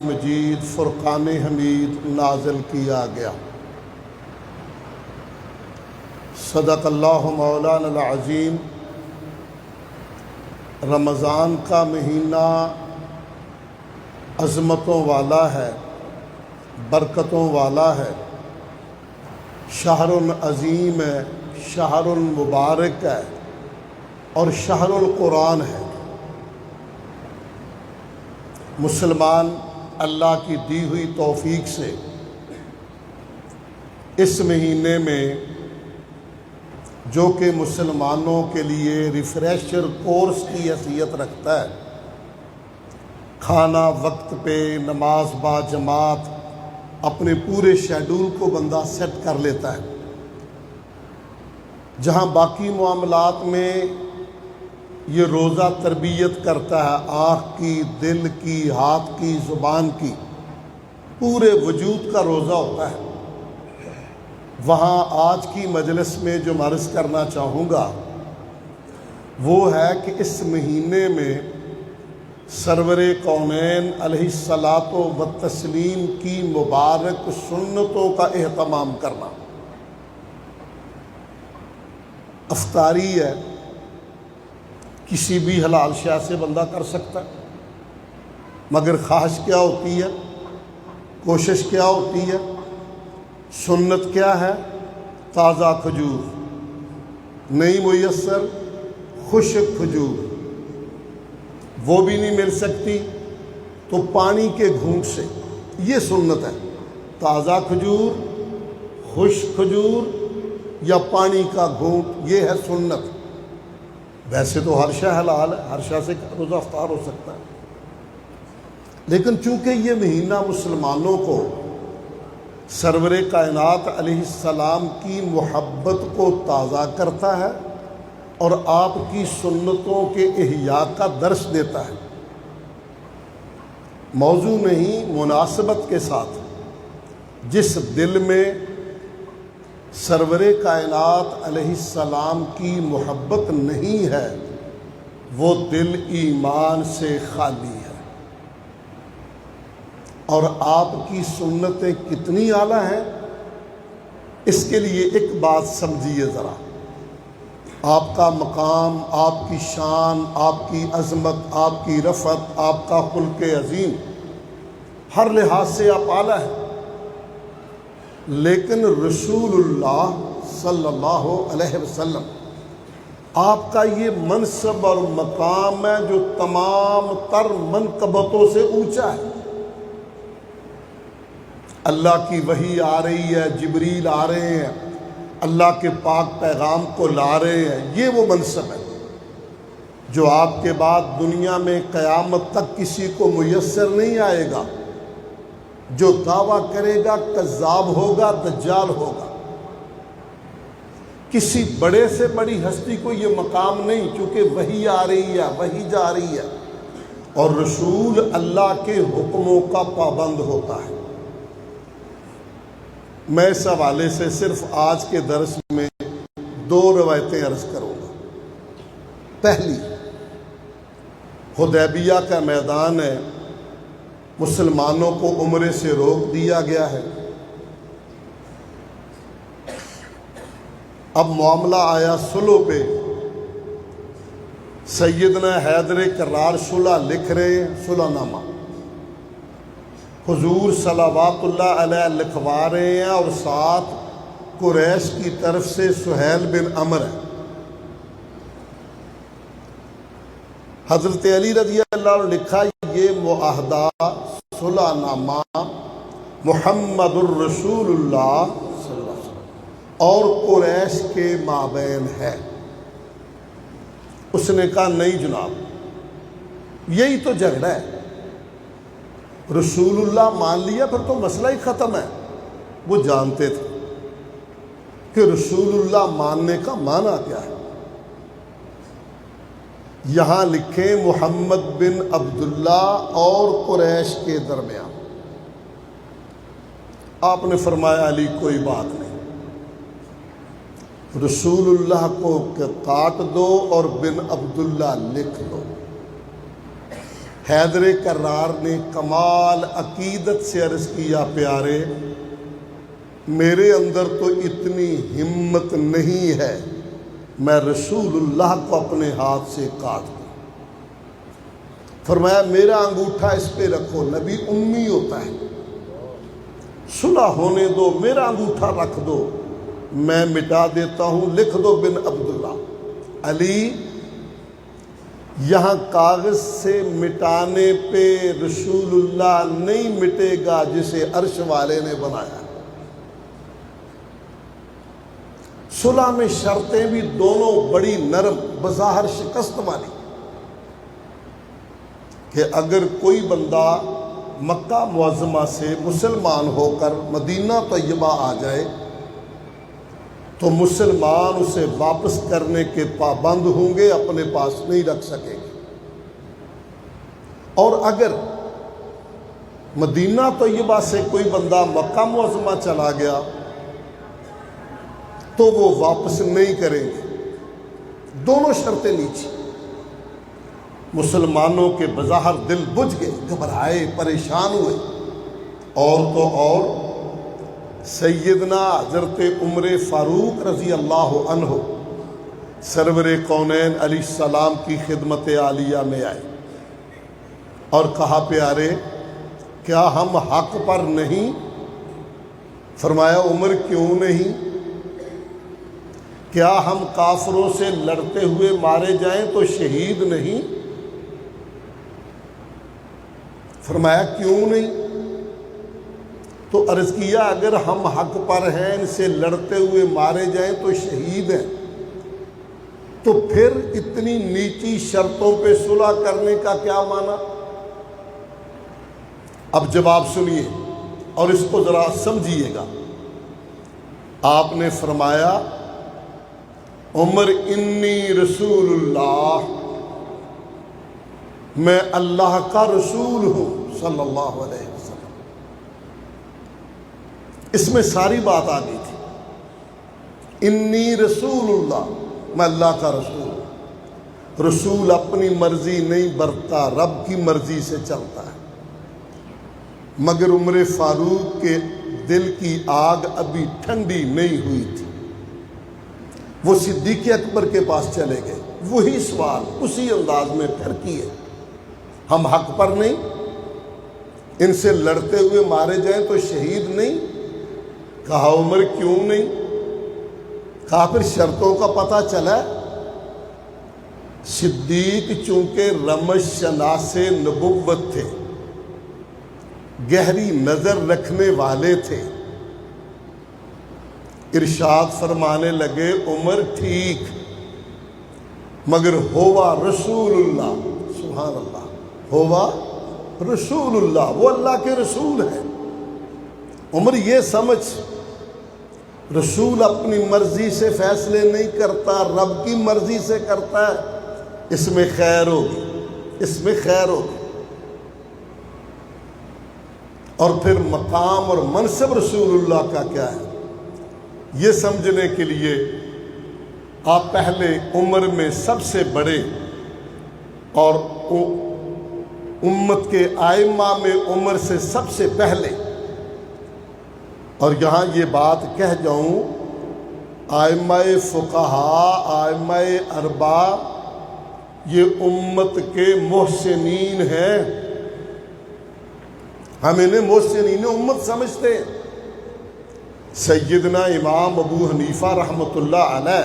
مجید فرقان حمید نازل کیا گیا۔ صدق اللہ مولانا العظیم۔ رمضان کا مہینہ عظمتوں والا ہے، برکتوں والا ہے، شہر عظیم ہے، شہر مبارک ہے اور شہر القرآن ہے۔ مسلمان اللہ کی دی ہوئی توفیق سے اس مہینے میں جو کہ مسلمانوں کے لیے ریفریشر کورس کی حیثیت رکھتا ہے، کھانا وقت پہ، نماز با جماعت، اپنے پورے شیڈول کو بندہ سیٹ کر لیتا ہے، جہاں باقی معاملات میں یہ روزہ تربیت کرتا ہے، آنکھ کی، دل کی، ہاتھ کی، زبان کی، پورے وجود کا روزہ ہوتا ہے۔ وہاں آج کی مجلس میں جو عرض کرنا چاہوں گا وہ ہے کہ اس مہینے میں سرور کونین علیہ الصلاۃ والتسلیم کی مبارک سنتوں کا اہتمام کرنا۔ افطاری ہے، کسی بھی حلال شے سے بندہ کر سکتا ہے، مگر خواہش کیا ہوتی ہے، کوشش کیا ہوتی ہے، سنت کیا ہے؟ تازہ کھجور، نہیں میسر خشک کھجور، وہ بھی نہیں مل سکتی تو پانی کے گھونٹ سے، یہ سنت ہے۔ تازہ کھجور، خشک کھجور یا پانی کا گھونٹ، یہ ہے سنت۔ ویسے تو ہر شے حلال ہے، ہر شے سے روزہ افطار ہو سکتا ہے، لیکن چونکہ یہ مہینہ مسلمانوں کو سرور کائنات علیہ السلام کی محبت کو تازہ کرتا ہے اور آپ کی سنتوں کے احیاء کا درس دیتا ہے، موضوع نہیں، مناسبت کے ساتھ جس دل میں سرور کائنات علیہ السلام کی محبت نہیں ہے وہ دل ایمان سے خالی ہے۔ اور آپ کی سنتیں کتنی اعلیٰ ہیں، اس کے لیے ایک بات سمجھیے ذرا۔ آپ کا مقام، آپ کی شان، آپ کی عظمت، آپ کی رفعت، آپ کا خلق عظیم، ہر لحاظ سے آپ اعلیٰ ہیں، لیکن رسول اللہ صلی اللہ علیہ وسلم آپ کا یہ منصب اور مقام ہے جو تمام تر منقبتوں سے اونچا ہے۔ اللہ کی وحی آ رہی ہے، جبریل آ رہے ہیں، اللہ کے پاک پیغام کو لا رہے ہیں، یہ وہ منصب ہے جو آپ کے بعد دنیا میں قیامت تک کسی کو میسر نہیں آئے گا۔ جو دعویٰ کرے گا کذاب ہوگا، دجال ہوگا۔ کسی بڑے سے بڑی ہستی کو یہ مقام نہیں، چونکہ وحی آ رہی ہے، وحی جا رہی ہے، اور رسول اللہ کے حکموں کا پابند ہوتا ہے۔ میں اس حوالے سے صرف آج کے درس میں دو روایتیں عرض کروں گا۔ پہلی، حدیبیہ کا میدان ہے، مسلمانوں کو عمرے سے روک دیا گیا ہے، اب معاملہ آیا صلح پہ۔ سیدنا حیدر کرار صلح لکھ رہے ہیں، صلح نامہ حضور صلوات اللہ علیہ لکھوا رہے ہیں، اور ساتھ قریش کی طرف سے سہیل بن عمر ہے۔ حضرت علی رضی اللہ عنہ لکھا، یہ معاہدہ صلح نامہ محمد الرسول اللہ صلی اللہ علیہ وسلم اور قریش کے مابین ہے۔ اس نے کہا نہیں جناب، یہی تو جھگڑا ہے، رسول اللہ مان لیا پھر تو مسئلہ ہی ختم ہے۔ وہ جانتے تھے کہ رسول اللہ ماننے کا معنی کیا ہے۔ یہاں لکھیں محمد بن عبداللہ اور قریش کے درمیان۔ آپ نے فرمایا علی کوئی بات نہیں، رسول اللہ کو کاٹ دو اور بن عبداللہ لکھ دو۔ حیدر کرار نے کمال عقیدت سے عرض کیا پیارے میرے اندر تو اتنی ہمت نہیں ہے میں رسول اللہ کو اپنے ہاتھ سے کاٹ دوں۔ فرمایا میرا انگوٹھا اس پہ رکھو، نبی امی ہوتا ہے، صلح ہونے دو، میرا انگوٹھا رکھ دو، میں مٹا دیتا ہوں، لکھ دو بن عبداللہ۔ علی یہاں کاغذ سے مٹانے پہ رسول اللہ نہیں مٹے گا جسے عرش والے نے بنایا۔ صلح میں شرطیں بھی دونوں بڑی نرم، بظاہر شکست والی، کہ اگر کوئی بندہ مکہ معظمہ سے مسلمان ہو کر مدینہ طیبہ آ جائے تو مسلمان اسے واپس کرنے کے پابند ہوں گے، اپنے پاس نہیں رکھ سکیں گے۔ اور اگر مدینہ طیبہ سے کوئی بندہ مکہ معظمہ چلا گیا تو وہ واپس نہیں کریں گے۔ دونوں شرطیں نیچی۔ مسلمانوں کے بظاہر دل بجھ گئے، گھبرائے، پریشان ہوئے، اور تو اور سیدنا حضرت عمر فاروق رضی اللہ عنہ سرور کونین علیہ السلام کی خدمت عالیہ میں آئے اور کہا پیارے کیا ہم حق پر نہیں؟ فرمایا عمر کیوں نہیں؟ کیا ہم کافروں سے لڑتے ہوئے مارے جائیں تو شہید نہیں؟ فرمایا کیوں نہیں؟ تو عرض کیا اگر ہم حق پر ہیں، ان سے لڑتے ہوئے مارے جائیں تو شہید ہیں، تو پھر اتنی نیچی شرطوں پہ صلح کرنے کا کیا معنی؟ اب جواب سنیے اور اس کو ذرا سمجھیے گا۔ آپ نے فرمایا عمر انی رسول اللہ، میں اللہ کا رسول ہوں صلی اللہ علیہ وسلم۔ اس میں ساری بات آ گئی تھی۔ انی رسول اللہ، میں اللہ کا رسول ہوں۔ رسول اپنی مرضی نہیں برتتا، رب کی مرضی سے چلتا ہے۔ مگر عمر فاروق کے دل کی آگ ابھی ٹھنڈی نہیں ہوئی تھی۔ وہ صدیق اکبر کے پاس چلے گئے، وہی سوال اسی انداز میں پھر کیے، ہم حق پر نہیں؟ ان سے لڑتے ہوئے مارے جائیں تو شہید نہیں؟ کہا عمر کیوں نہیں؟ کہا پھر شرطوں کا پتہ چلا۔ صدیق چونکہ رمش شناس نبوت تھے، گہری نظر رکھنے والے تھے، ارشاد فرمانے لگے عمر ٹھیک، مگر ہوا رسول اللہ، سبحان اللہ، ہوا رسول اللہ، وہ اللہ کے رسول ہیں۔ عمر یہ سمجھ، رسول اپنی مرضی سے فیصلے نہیں کرتا، رب کی مرضی سے کرتا ہے، اس میں خیر ہوگی، اس میں خیر ہوگی۔ اور پھر مقام اور منصب رسول اللہ کا کیا ہے، یہ سمجھنے کے لیے آپ پہلے عمر میں سب سے بڑے اور امت کے ائمہ میں عمر سے سب سے پہلے، اور یہاں یہ بات کہہ جاؤں، ائمہ فقہا، ائمہ اربع یہ امت کے محسنین ہیں، ہم انہیں محسنین امت سمجھتے ہیں۔ سیدنا امام ابو حنیفہ رحمۃ اللہ علیہ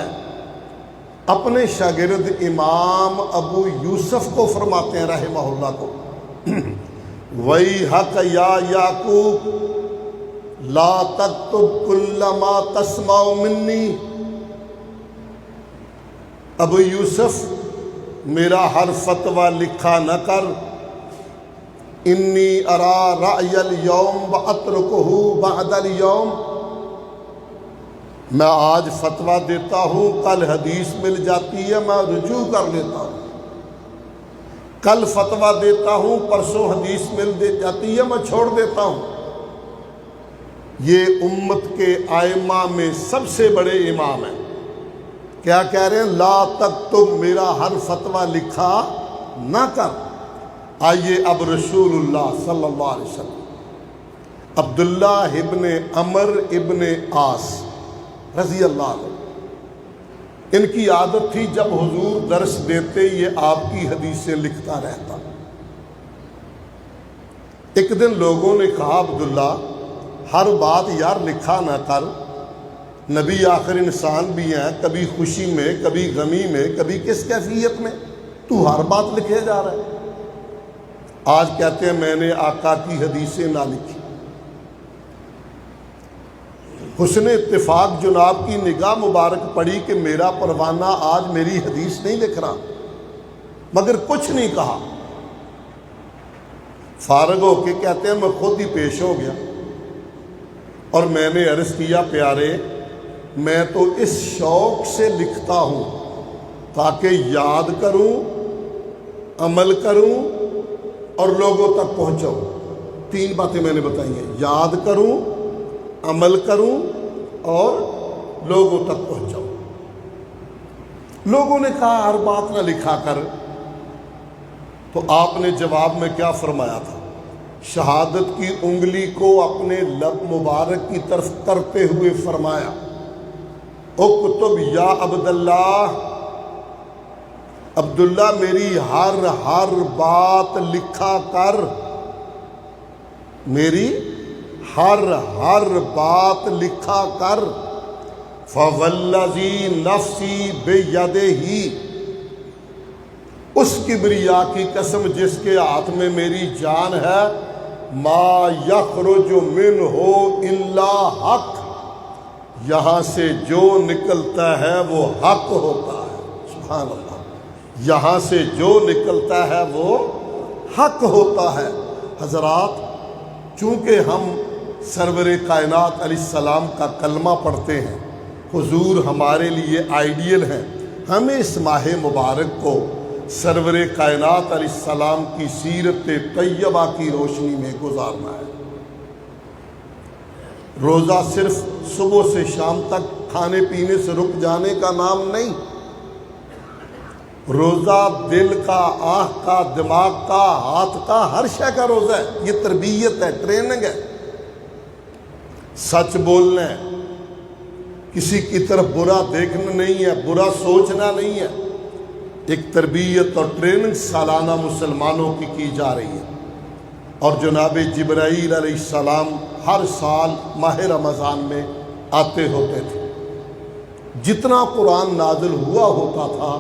اپنے شاگرد امام ابو یوسف کو فرماتے ہیں رحمہ اللہ کو، وَيْحَكَ يَا يَعْقُوبُ لَا تَكْتُبْ كُلَّ مَا تَسْمَعُ مِنِّي۔ ابو یوسف میرا ہر فتویٰ لکھا نہ کر، انی ارا رأی اليوم واترکہ بعد اليوم، میں آج فتویٰ دیتا ہوں، کل حدیث مل جاتی ہے میں رجوع کر لیتا ہوں، کل فتویٰ دیتا ہوں، پرسوں حدیث مل جاتی ہے میں چھوڑ دیتا ہوں۔ یہ امت کے ائمہ میں سب سے بڑے امام ہیں۔ کیا کہہ رہے ہیں؟ لا تکتب، میرا ہر فتویٰ لکھا نہ کر، آئیے اب رسول اللہ صلی اللہ علیہ وسلم عبداللہ ابن عمر ابن عاص رضی اللہ عنہ، ان کی عادت تھی جب حضور درس دیتے یہ آپ کی حدیثیں لکھتا رہتا۔ ایک دن لوگوں نے کہا عبداللہ ہر بات یار لکھا نہ کر، نبی آخر انسان بھی ہیں، کبھی خوشی میں کبھی غمی میں کبھی کس کیفیت میں، تو ہر بات لکھے جا رہا ہے۔ آج کہتے ہیں میں نے آقا کی حدیثیں نہ لکھی۔ حسن اتفاق جناب کی نگاہ مبارک پڑی کہ میرا پروانہ آج میری حدیث نہیں لکھ رہا، مگر کچھ نہیں کہا۔ فارغ ہو کے کہتے ہیں میں خود ہی پیش ہو گیا اور میں نے عرض کیا پیارے میں تو اس شوق سے لکھتا ہوں تاکہ یاد کروں، عمل کروں اور لوگوں تک پہنچاؤں۔ تین باتیں میں نے بتائی ہیں، یاد کروں، عمل کروں اور لوگوں تک پہنچاؤں۔ لوگوں نے کہا ہر بات نہ لکھا کر، تو آپ نے جواب میں کیا فرمایا تھا؟ شہادت کی انگلی کو اپنے لب مبارک کی طرف کرتے ہوئے فرمایا اکتب یا عبداللہ، عبداللہ میری ہر بات لکھا کر، میری ہر بات لکھا کر۔ فوالذی نفسی بیدہ، اس کبریا کی قسم جس کے ہاتھ میں میری جان ہے، ما یخرج منہ الا حق، یہاں سے جو نکلتا ہے وہ حق ہوتا ہے۔ سبحان اللہ، یہاں سے جو نکلتا ہے وہ حق ہوتا ہے۔ حضرات چونکہ ہم سرور کائنات علیہ السلام کا کلمہ پڑھتے ہیں، حضور ہمارے لیے آئیڈیل ہیں، ہمیں اس ماہ مبارک کو سرور کائنات علیہ السلام کی سیرت طیبہ کی روشنی میں گزارنا ہے۔ روزہ صرف صبح سے شام تک کھانے پینے سے رک جانے کا نام نہیں، روزہ دل کا، آنکھ کا، دماغ کا، ہاتھ کا، ہر شے کا روزہ ہے۔ یہ تربیت ہے، ٹریننگ ہے۔ سچ بولنا ہے، کسی کی طرف برا دیکھنا نہیں ہے، برا سوچنا نہیں ہے۔ ایک تربیت اور ٹریننگ سالانہ مسلمانوں کی جا رہی ہے، اور جناب جبرائیل علیہ السلام ہر سال ماہ رمضان میں آتے ہوتے تھے۔ جتنا قرآن نازل ہوا ہوتا تھا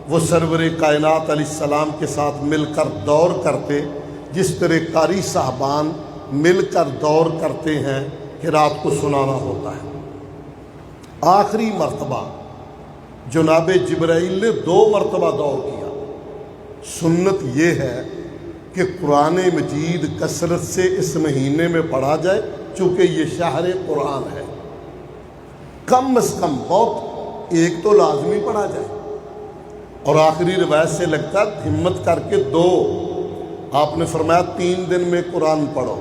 وہ سرور کائنات علیہ السلام کے ساتھ مل کر دور کرتے، جس طرح قاری صاحبان مل کر دور کرتے ہیں کہ رات کو سنانا ہوتا ہے۔ آخری مرتبہ جناب جبرائیل نے 2 مرتبہ دور کیا۔ سنت یہ ہے کہ قرآن مجید کثرت سے اس مہینے میں پڑھا جائے، چونکہ یہ شہر قرآن ہے۔ کم از کم بہت ایک تو لازمی پڑھا جائے، اور آخری روایت سے لگتا ہے ہمت کر کے 2، آپ نے فرمایا 3 دن میں قرآن پڑھو،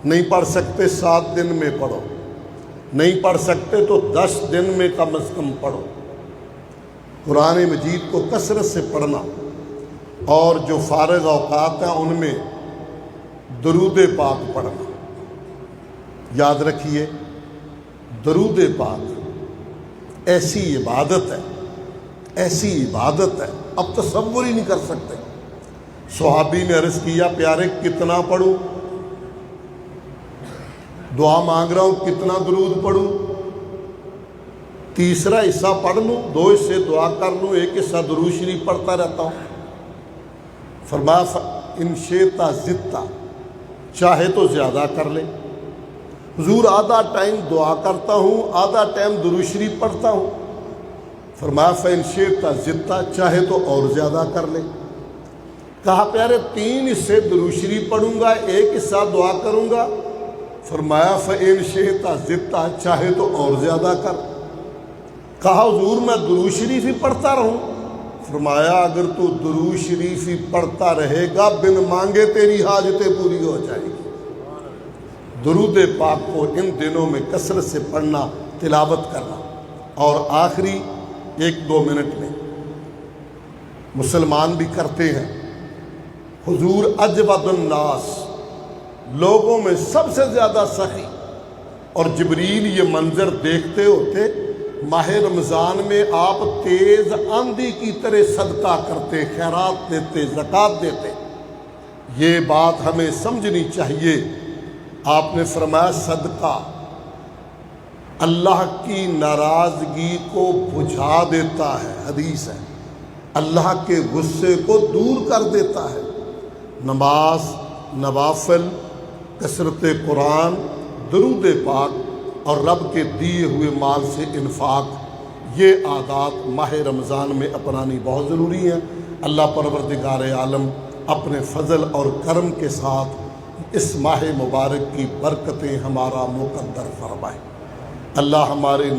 نہیں پڑھ سکتے 7 دن میں پڑھو، نہیں پڑھ سکتے تو 10 دن میں کم از کم پڑھو۔ قرآن مجید کو کثرت سے پڑھنا، اور جو فارغ اوقات ہیں ان میں درود پاک پڑھنا۔ یاد رکھیے درود پاک ایسی عبادت ہے، ایسی عبادت ہے اب تصور ہی نہیں کر سکتے۔ صحابی نے عرض کیا پیارے کتنا پڑھوں؟ دعا مانگ رہا ہوں کتنا درود پڑھوں؟ تیسرا حصہ پڑھ لوں، 2 حصے دعا کر لوں، 1 حصہ درود شریف پڑھتا رہتا ہوں۔ فرمایا ان شئت زدت، چاہے تو زیادہ کر لے۔ حضور آدھا ٹائم دعا کرتا ہوں، آدھا ٹائم درود شریف پڑھتا ہوں۔ فرمایا فإن شئت زدت، چاہے تو اور زیادہ کر لے۔ کہا پیارے 3 حصے درود شریف پڑھوں گا، 1 حصہ دعا کروں گا۔ فرمایا فإن شئت زدت، چاہے تو اور زیادہ کر۔ کہا حضور میں درود شریف ہی پڑھتا رہوں؟ فرمایا اگر تو درود شریف ہی پڑھتا رہے گا بن مانگے تیری حاجتیں پوری ہو جائیں گی۔ درود پاک کو ان دنوں میں کثرت سے پڑھنا، تلاوت کرنا۔ اور آخری 1-2 منٹ میں مسلمان بھی کرتے ہیں، حضور اجود الناس، لوگوں میں سب سے زیادہ سخی، اور جبریل یہ منظر دیکھتے ہوتے ماہ رمضان میں آپ تیز آندھی کی طرح صدقہ کرتے، خیرات دیتے، زکوٰۃ دیتے۔ یہ بات ہمیں سمجھنی چاہیے۔ آپ نے فرمایا صدقہ اللہ کی ناراضگی کو بجھا دیتا ہے، حدیث ہے، اللہ کے غصے کو دور کر دیتا ہے۔ نماز، نوافل، کثرت قرآن، درود پاک اور رب کے دیے ہوئے مال سے انفاق، یہ عادات ماہ رمضان میں اپنانی بہت ضروری ہیں۔ اللہ پروردگار عالم اپنے فضل اور کرم کے ساتھ اس ماہ مبارک کی برکتیں ہمارا مقدر فرمائے۔ اللہ ہمارے